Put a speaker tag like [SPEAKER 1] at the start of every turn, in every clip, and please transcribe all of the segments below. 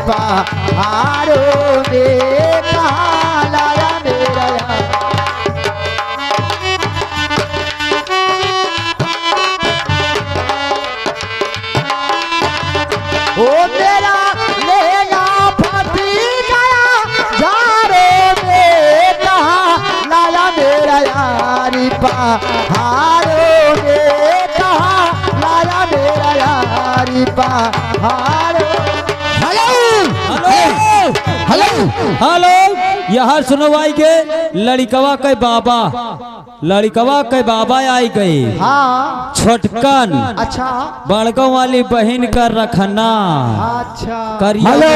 [SPEAKER 1] पहाड़ों में कहाँ लाया मेरा यार। ओ मेरा लेला फटी गया झाड़ों में कहाँ लाया मेरा यारी पहाड़ों में कहाँ लाया मेरा यारी पहाड़ों।
[SPEAKER 2] हेलो हेलो यहाँ सुनो भाई के लड़कवा के बाबा, लड़कवा के बाबा आई गई।
[SPEAKER 1] हाँ
[SPEAKER 2] छोटकन
[SPEAKER 1] अच्छा
[SPEAKER 2] बड़कों वाली बहन का रखना।
[SPEAKER 1] अच्छा
[SPEAKER 2] हेलो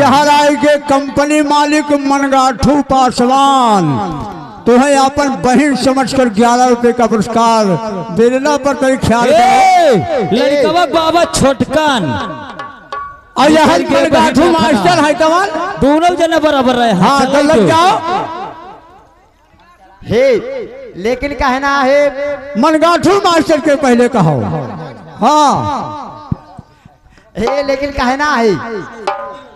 [SPEAKER 3] यहाँ आई के कंपनी मालिक मनगाठू पासवान तुम्हें अपन बहन समझकर 11 रुपए का पुरस्कार देना पर तेरे ख्याल
[SPEAKER 2] लड़कवा बाबा छोटकन
[SPEAKER 3] और यहाँ मनगाठू मास्टर है तवन
[SPEAKER 2] दोनों जने बराबर रहे।
[SPEAKER 3] हाँ तो लग जाओ।
[SPEAKER 1] हे लेकिन कहना है
[SPEAKER 3] मनगाठू मास्टर के पहले कहो। हाँ
[SPEAKER 1] हे लेकिन कहना है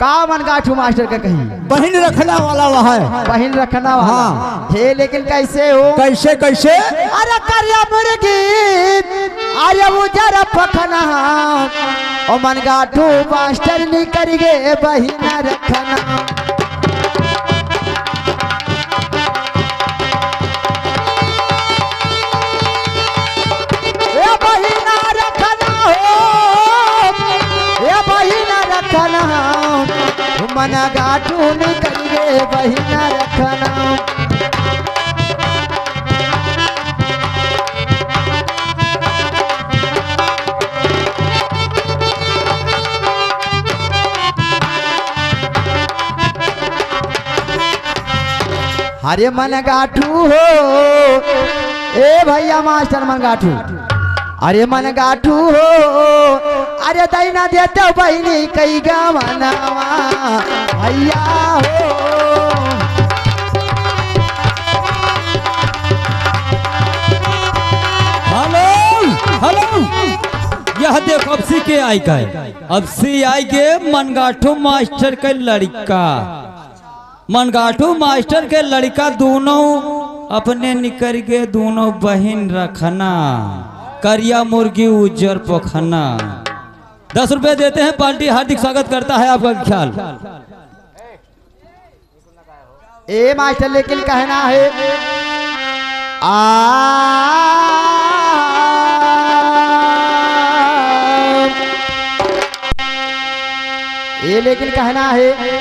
[SPEAKER 1] का मनगाठू मास्टर का कहीं
[SPEAKER 3] बहन रखना वाला वह है।
[SPEAKER 1] बहन रखना वाला।
[SPEAKER 3] हाँ।
[SPEAKER 1] हे लेकिन कैसे हो
[SPEAKER 3] कैसे कैसे
[SPEAKER 1] अरे करिया मुर्गी अरे उजर पखना ओ मनगाठू मास्टर निकर गे बहिना रखना। ए बहिना रखना हो ए बहिना रखना मनगाठू निकर गे बहिना रखना। अरे मनगाठू हो ए भैया मास्टर मनगाठू अरे मनगाठू हो अरे दैना देते बहनी कई गवनावा भैया हो।
[SPEAKER 2] हेलो हेलो यह देखो अब सी के आई का अब सी आई के मनगाठू मास्टर के लड़का, मनगाठू मास्टर के लड़का दोनों अपने निकर के दोनों बहन रखना करिया मुर्गी उज्जर पोखना। 10 रुपए देते हैं। पार्टी हार्दिक स्वागत करता है आपका ख्याल।
[SPEAKER 1] ए मास्टर लेकिन कहना है ए लेकिन कहना है